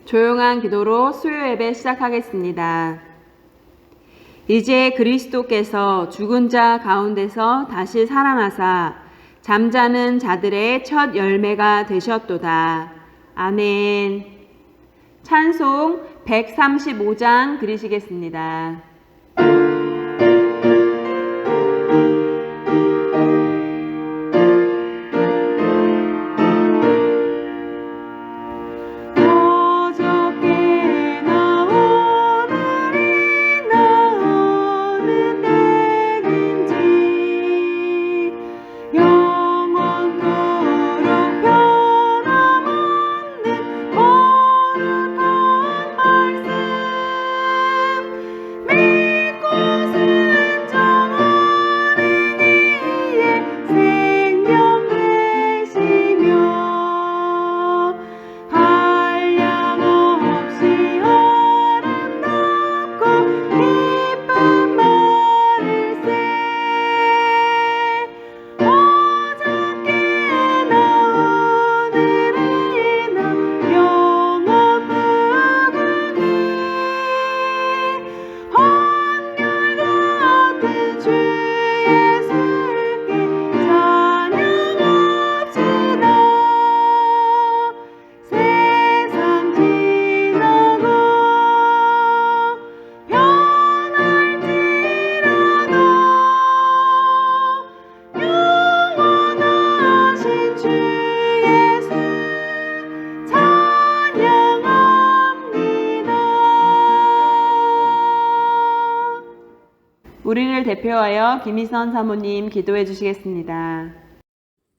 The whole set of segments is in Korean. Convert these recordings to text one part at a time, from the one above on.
조용한 기도로 수요 예배 시작하겠습니다. 이제 그리스도께서 죽은 자 가운데서 다시 살아나사 잠자는 자들의 첫 열매가 되셨도다. 아멘. 찬송 135장 드리시겠습니다. 우리를 대표하여 김희선 사모님 기도해 주시겠습니다.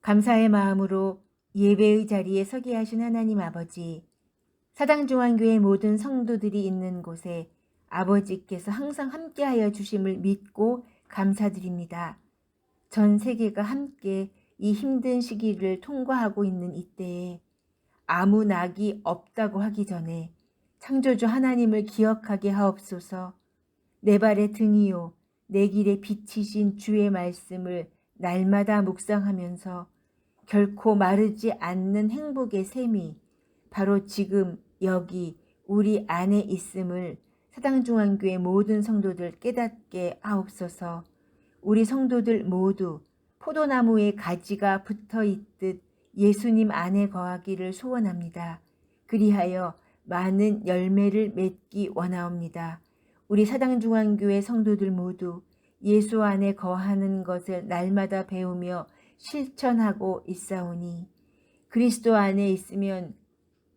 감사의 마음으로 예배의 자리에 서게 하신 하나님 아버지, 사당중앙교회 모든 성도들이 있는 곳에 아버지께서 항상 함께하여 주심을 믿고 감사드립니다. 전 세계가 함께 이 힘든 시기를 통과하고 있는 이때에 아무 낙이 없다고 하기 전에 창조주 하나님을 기억하게 하옵소서. 내 발의 등이요 내 길의 빛이신 주의 말씀을 날마다 묵상하면서 결코 마르지 않는 행복의 샘이 바로 지금 여기 우리 안에 있음을 사당중앙교회 모든 성도들 깨닫게 하옵소서. 우리 성도들 모두 포도나무에 가지가 붙어 있듯 예수님 안에 거하기를 소원합니다. 그리하여 많은 열매를 맺기 원하옵니다. 우리 사당중앙교회 성도들 모두 예수 안에 거하는 것을 날마다 배우며 실천하고 있사오니 그리스도 안에 있으면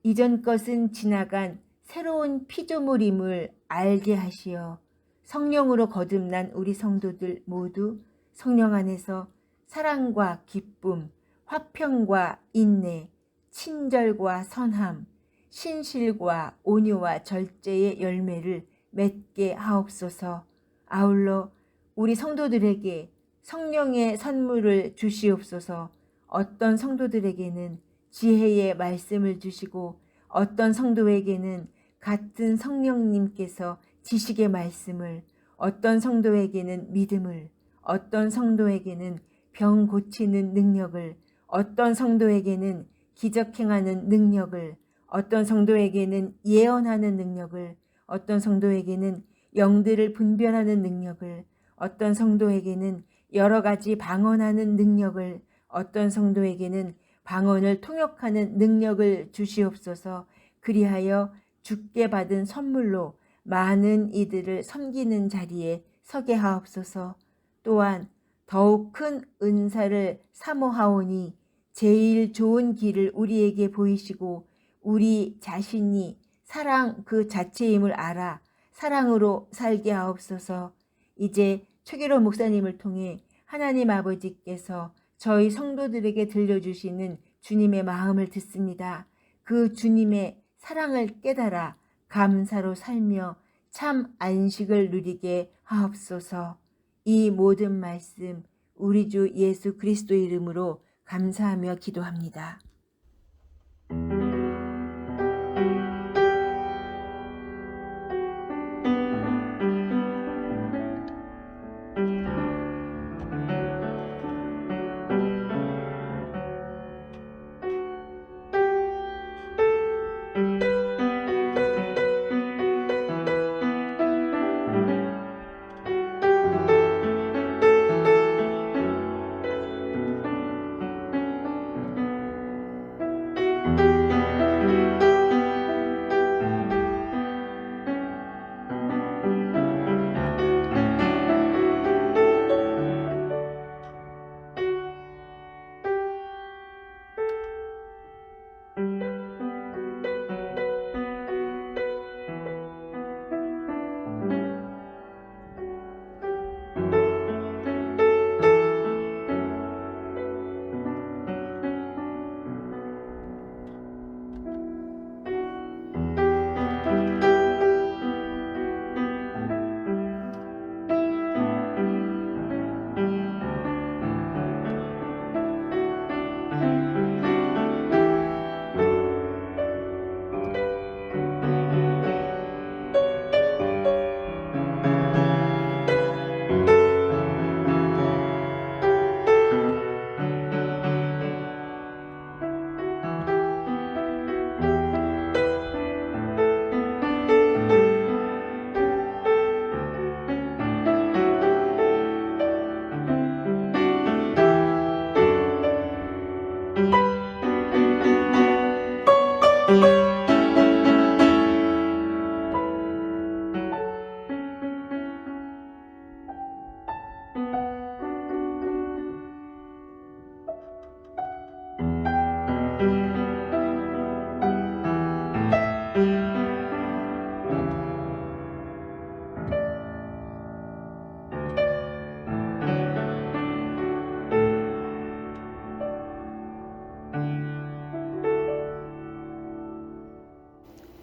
이전 것은 지나간 새로운 피조물임을 알게 하시어 성령으로 거듭난 우리 성도들 모두 성령 안에서 사랑과 기쁨, 화평과 인내, 친절과 선함, 신실과 온유와 절제의 열매를 맺게 하옵소서. 아울러 우리 성도들에게 성령의 선물을 주시옵소서. 어떤 성도들에게는 지혜의 말씀을 주시고 어떤 성도에게는 같은 성령님께서 지식의 말씀을, 어떤 성도에게는 믿음을, 어떤 성도에게는 병 고치는 능력을, 어떤 성도에게는 기적 행하는 능력을, 어떤 성도에게는 예언하는 능력을, 어떤 성도에게는 영들을 분별하는 능력을, 어떤 성도에게는 여러 가지 방언하는 능력을, 어떤 성도에게는 방언을 통역하는 능력을 주시옵소서. 그리하여 주께 받은 선물로 많은 이들을 섬기는 자리에 서게 하옵소서. 또한 더욱 큰 은사를 사모하오니 제일 좋은 길을 우리에게 보이시고 우리 자신이 사랑 그 자체임을 알아 사랑으로 살게 하옵소서. 이제 최기로 목사님을 통해 하나님 아버지께서 저희 성도들에게 들려주시는 주님의 마음을 듣습니다. 그 주님의 사랑을 깨달아 감사로 살며 참 안식을 누리게 하옵소서. 이 모든 말씀 우리 주 예수 그리스도 이름으로 감사하며 기도합니다.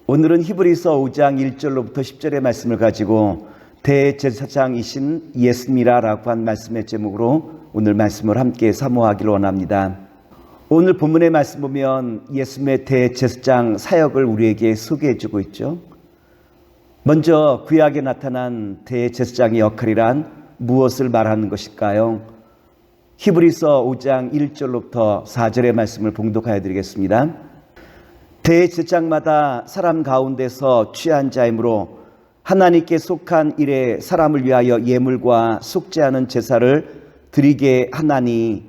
오늘은 히브리서 5장 1절로부터 10절의 말씀을 가지고 대제사장이신 예수님이라고 한 말씀의 제목으로 오늘 말씀을 함께 사모하기를 원합니다. 오늘 본문의 말씀 보면 예수님의 대제사장 사역을 우리에게 소개해 주고 있죠. 먼저 구약에 나타난 대제사장의 역할이란 무엇을 말하는 것일까요? 히브리서 5장 1절로부터 4절의 말씀을 봉독하여 드리겠습니다. 대제사장마다 사람 가운데서 취한 자이므로 하나님께 속한 일에 사람을 위하여 예물과 속죄하는 제사를 드리게 하나니,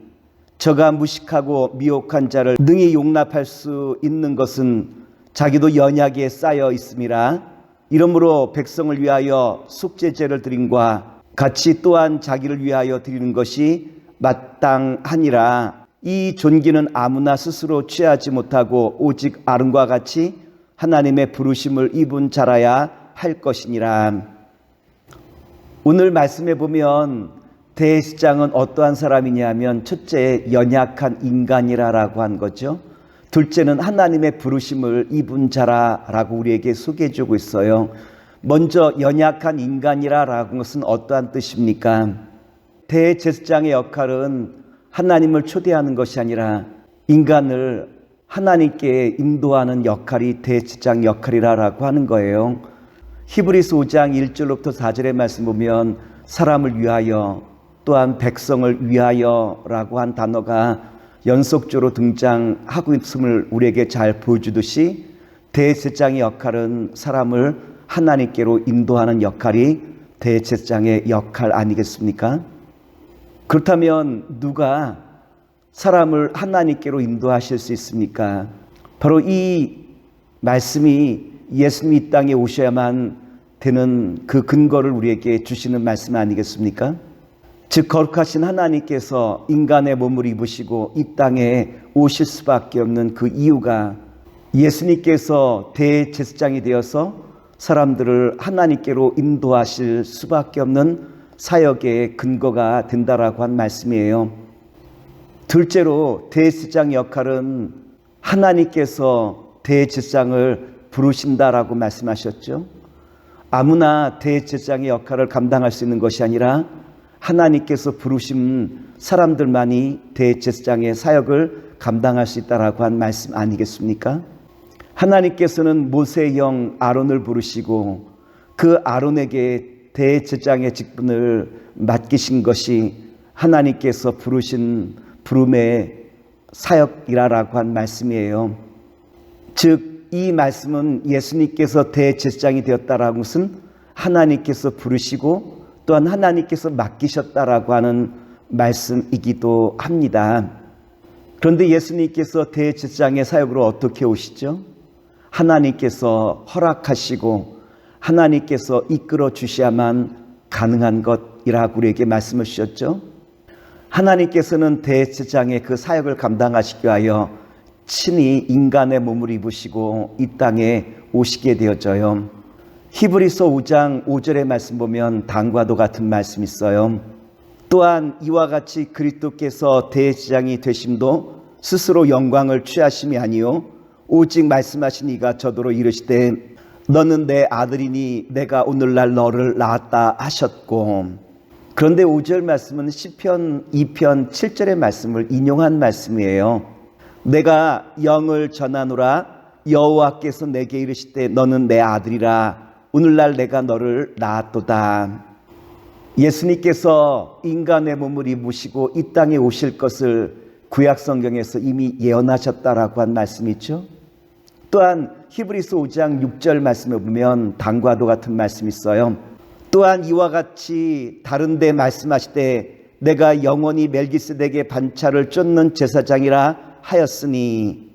저가 무식하고 미혹한 자를 능히 용납할 수 있는 것은 자기도 연약에 쌓여 있음이라. 이러므로 백성을 위하여 속죄제를 드림과 같이 또한 자기를 위하여 드리는 것이 마땅하니라. 이 존귀는 아무나 스스로 취하지 못하고 오직 아론과 같이 하나님의 부르심을 입은 자라야 할 것이니라. 오늘 말씀에 보면 대제사장은 어떠한 사람이냐면, 첫째 연약한 인간이라고 한 거죠. 둘째는 하나님의 부르심을 입은 자라라고 우리에게 소개해 주고 있어요. 먼저 연약한 인간이라고 한 것은 어떠한 뜻입니까? 대제사장의 역할은 하나님을 초대하는 것이 아니라 인간을 하나님께 인도하는 역할이 대제사장 역할이라고 하는 거예요. 히브리서 5장 1절로부터 4절의 말씀 보면 사람을 위하여 또한 백성을 위하여라고 한 단어가 연속적으로 등장하고 있음을 우리에게 잘 보여주듯이 대제사장의 역할은 사람을 하나님께로 인도하는 역할이 대제사장의 역할 아니겠습니까? 그렇다면 누가 사람을 하나님께로 인도하실 수 있습니까? 바로 이 말씀이 예수님이 이 땅에 오셔야만 되는 그 근거를 우리에게 주시는 말씀 아니겠습니까? 즉 거룩하신 하나님께서 인간의 몸을 입으시고 이 땅에 오실 수밖에 없는 그 이유가 예수님께서 대제사장이 되어서 사람들을 하나님께로 인도하실 수밖에 없는 사역의 근거가 된다라고 한 말씀이에요. 둘째로 대제사장 역할은 하나님께서 대제사장을 부르신다라고 말씀하셨죠. 아무나 대제사장의 역할을 감당할 수 있는 것이 아니라 하나님께서 부르신 사람들만이 대제사장의 사역을 감당할 수 있다라고 한 말씀 아니겠습니까? 하나님께서는 모세의 형 아론을 부르시고 그 아론에게 대제사장의 직분을 맡기신 것이 하나님께서 부르신 부름의 사역이라고 한 말씀이에요. 즉 이 말씀은 예수님께서 대제사장이 되었다라는 것은 하나님께서 부르시고 또한 하나님께서 맡기셨다라고 하는 말씀이기도 합니다. 그런데 예수님께서 대제사장의 사역으로 어떻게 오시죠? 하나님께서 허락하시고 하나님께서 이끌어 주셔야만 가능한 것이라고 우리에게 말씀을 주셨죠. 하나님께서는 대제사장의 그 사역을 감당하시기 위하여 친히 인간의 몸을 입으시고 이 땅에 오시게 되어져요. 히브리서 5장 5절의 말씀 보면 다음과도 같은 말씀이 있어요. 또한 이와 같이 그리스도께서 대제사장이 되심도 스스로 영광을 취하심이 아니요 오직 말씀하신 이가 저더러 이르시되 너는 내 아들이니 내가 오늘날 너를 낳았다 하셨고. 그런데 5절 말씀은 시편 2편 7절의 말씀을 인용한 말씀이에요. 내가 영을 전하노라 여호와께서 내게 이르시되 너는 내 아들이라 오늘날 내가 너를 낳았도다. 예수님께서 인간의 몸을 입으시고 이 땅에 오실 것을 구약 성경에서 이미 예언하셨다라고 한 말씀이 있죠. 또한 히브리서 5장 6절 말씀에 보면 다음과도 같은 말씀이 있어요. 또한 이와 같이 다른 데 말씀하시되 내가 영원히 멜기세덱의 반차를 쫓는 제사장이라 하였으니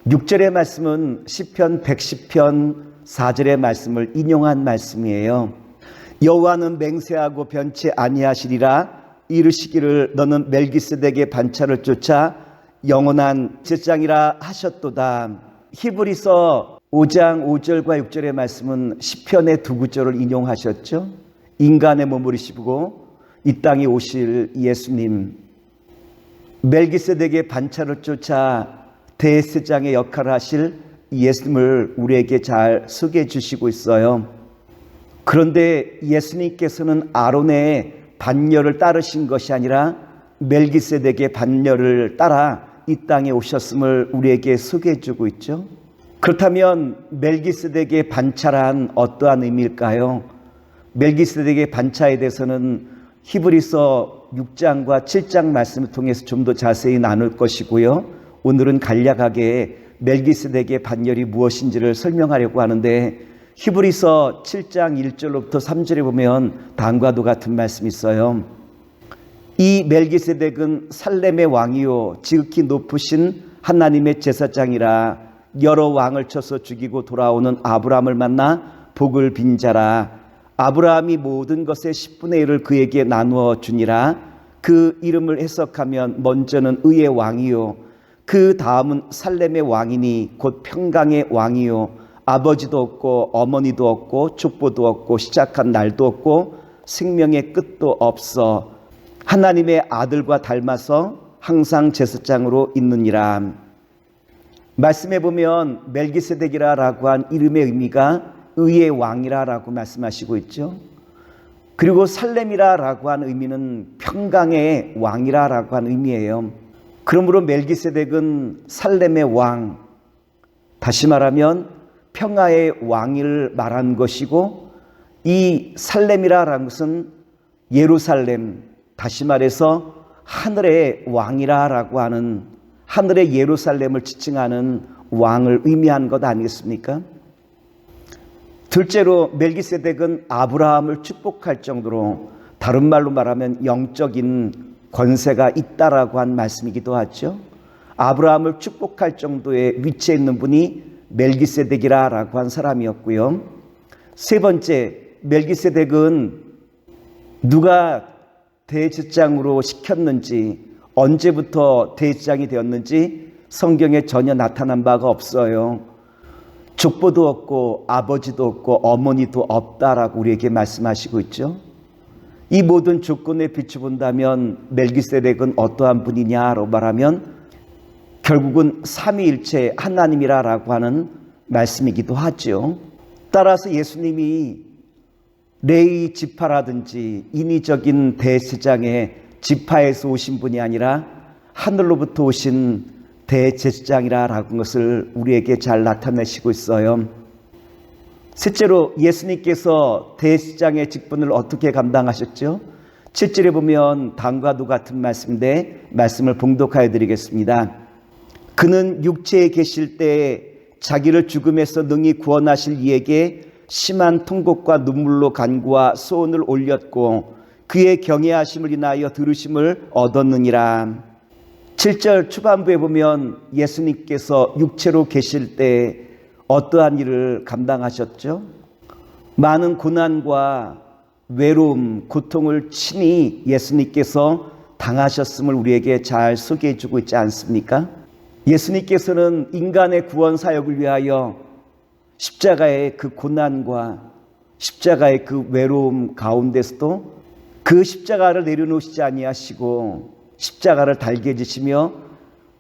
6절의 말씀은 시편 110편 4절의 말씀을 인용한 말씀이에요. 여호와는 맹세하고 변치 아니하시리라 이르시기를 너는 멜기세덱의 반차를 쫓아 영원한 제사장이라 하셨도다. 히브리서 5장 5절과 6절의 말씀은 시편의 두 구절을 인용하셨죠. 인간의 몸을 입으시고 이 땅에 오실 예수님, 멜기세덱의 반차를 쫓아 대제사장의 역할을 하실 예수님을 우리에게 잘 소개해 주시고 있어요. 그런데 예수님께서는 아론의 반열을 따르신 것이 아니라 멜기세덱의 반열을 따라 이 땅에 오셨음을 우리에게 소개해 주고 있죠. 그렇다면 멜기세덱의 반차란 어떠한 의미일까요? 멜기세덱의 반차에 대해서는 히브리서 6장과 7장 말씀을 통해서 좀 더 자세히 나눌 것이고요. 오늘은 간략하게 멜기세덱의 반열이 무엇인지를 설명하려고 하는데 히브리서 7장 1절로부터 3절에 보면 다음과도 같은 말씀이 있어요. 이 멜기세덱은 살렘의 왕이요 지극히 높으신 하나님의 제사장이라 여러 왕을 쳐서 죽이고 돌아오는 아브라함을 만나 복을 빈 자라. 아브라함이 모든 것의 10분의 1을 그에게 나누어 주니라. 그 이름을 해석하면 먼저는 의의 왕이요 그 다음은 살렘의 왕이니 곧 평강의 왕이요 아버지도 없고 어머니도 없고 족보도 없고 시작한 날도 없고 생명의 끝도 없어 하나님의 아들과 닮아서 항상 제사장으로 있느니라. 말씀해 보면 멜기세덱이라고 한 이름의 의미가 의의 왕이라고 말씀하시고 있죠. 그리고 살렘이라고 한 의미는 평강의 왕이라고 한 의미예요. 그러므로 멜기세덱은 살렘의 왕, 다시 말하면 평화의 왕을 말한 것이고 이 살렘이라는 것은 예루살렘, 다시 말해서 하늘의 왕이라고 하는 하늘의 예루살렘을 지칭하는 왕을 의미한 것 아니겠습니까? 둘째로 멜기세덱은 아브라함을 축복할 정도로 다른 말로 말하면 영적인 권세가 있다라고 한 말씀이기도 하죠. 아브라함을 축복할 정도의 위치에 있는 분이 멜기세덱이라고 한 사람이었고요. 세 번째, 멜기세덱은 누가 대제사장으로 시켰는지 언제부터 대제사장이 되었는지 성경에 전혀 나타난 바가 없어요. 족보도 없고 아버지도 없고 어머니도 없다라고 우리에게 말씀하시고 있죠. 이 모든 조건에 비춰본다면 멜기세덱은 어떠한 분이냐로 말하면 결국은 삼위일체 하나님이라고 하는 말씀이기도 하죠. 따라서 예수님이 레위 지파라든지 인위적인 대제사장의 지파에서 오신 분이 아니라 하늘로부터 오신 대제사장이라고 하는 것을 우리에게 잘 나타내시고 있어요. 셋째로 예수님께서 대제사장의 직분을 어떻게 감당하셨죠? 7절에 보면 다음과도 같은 말씀인데 말씀을 봉독하여 드리겠습니다. 그는 육체에 계실 때 자기를 죽음에서 능히 구원하실 이에게 심한 통곡과 눈물로 간구와 소원을 올렸고 그의 경외하심을 인하여 들으심을 얻었느니라. 7절 초반부에 보면 예수님께서 육체로 계실 때 어떠한 일을 감당하셨죠? 많은 고난과 외로움, 고통을 친히 예수님께서 당하셨음을 우리에게 잘 소개해 주고 있지 않습니까? 예수님께서는 인간의 구원 사역을 위하여 십자가의 그 고난과 십자가의 그 외로움 가운데서도 그 십자가를 내려놓으시지 아니하시고 십자가를 달게 지시며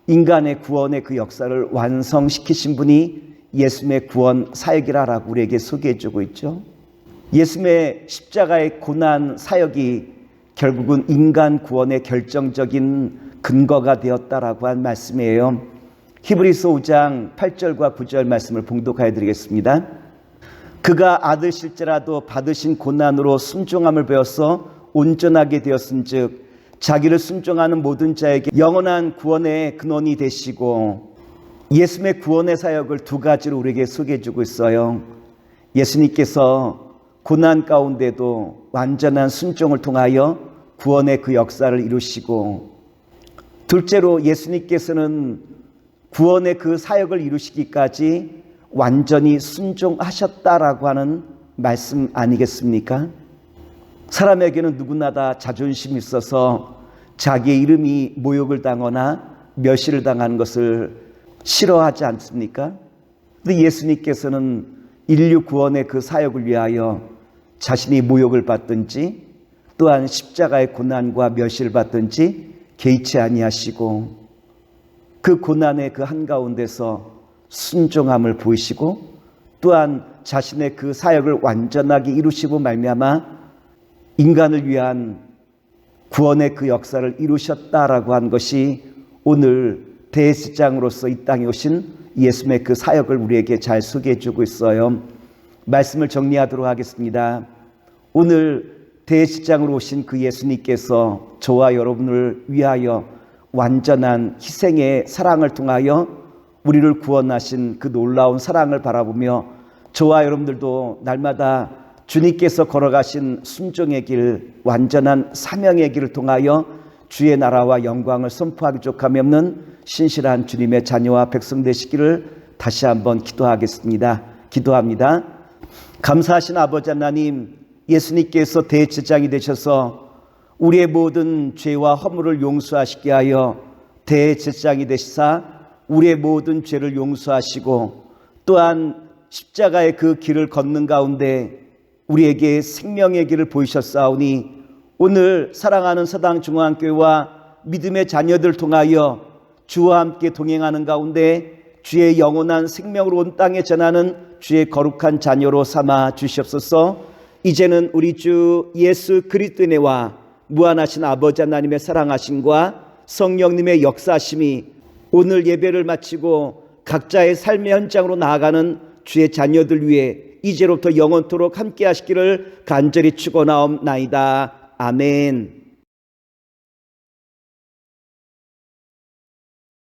인간의 구원의 그 역사를 완성시키신 분이 예수님의 구원 사역이라고 우리에게 소개해 주고 있죠. 예수님의 십자가의 고난 사역이 결국은 인간 구원의 결정적인 근거가 되었다라고 한 말씀이에요. 히브리서 5장 8절과 9절 말씀을 봉독하여 드리겠습니다. 그가 아들실지라도 받으신 고난으로 순종함을 배워서 온전하게 되었은즉 자기를 순종하는 모든 자에게 영원한 구원의 근원이 되시고 예수님의 구원의 사역을 두 가지로 우리에게 소개해 주고 있어요. 예수님께서 고난 가운데도 완전한 순종을 통하여 구원의 그 역사를 이루시고 둘째로 예수님께서는 구원의 그 사역을 이루시기까지 완전히 순종하셨다라고 하는 말씀 아니겠습니까? 사람에게는 누구나 다 자존심이 있어서 자기의 이름이 모욕을 당하거나 멸시를 당하는 것을 싫어하지 않습니까? 그런데 예수님께서는 인류 구원의 그 사역을 위하여 자신이 모욕을 받든지 또한 십자가의 고난과 멸시를 받든지 개의치 아니하시고 그 고난의 그 한가운데서 순종함을 보이시고 또한 자신의 그 사역을 완전하게 이루시고 말미암아 인간을 위한 구원의 그 역사를 이루셨다라고 한 것이 오늘 대제사장으로서 이 땅에 오신 예수님의 그 사역을 우리에게 잘 소개해 주고 있어요. 말씀을 정리하도록 하겠습니다. 오늘 대제사장으로 오신 그 예수님께서 저와 여러분을 위하여 완전한 희생의 사랑을 통하여 우리를 구원하신 그 놀라운 사랑을 바라보며 저와 여러분들도 날마다 주님께서 걸어가신 순종의 길, 완전한 사명의 길을 통하여 주의 나라와 영광을 선포하기 족함이 없는 신실한 주님의 자녀와 백성 되시기를 다시 한번 기도하겠습니다. 기도합니다. 감사하신 아버지 하나님, 예수님께서 대제사장이 되셔서 우리의 모든 죄와 허물을 용서하시게 하여 대제사장이 되시사 우리의 모든 죄를 용서하시고 또한 십자가의 그 길을 걷는 가운데 우리에게 생명의 길을 보이셨사오니 오늘 사랑하는 서당중앙교회와 믿음의 자녀들 통하여 주와 함께 동행하는 가운데 주의 영원한 생명으로 온 땅에 전하는 주의 거룩한 자녀로 삼아 주시옵소서. 이제는 우리 주 예수 그리스도의 은혜와 무한하신 아버지 하나님의 사랑하심과 성령님의 역사하심이 오늘 예배를 마치고 각자의 삶의 현장으로 나아가는 주의 자녀들 위해 이제로부터 영원토록 함께 하시기를 간절히 축원하옵나이다. 아멘.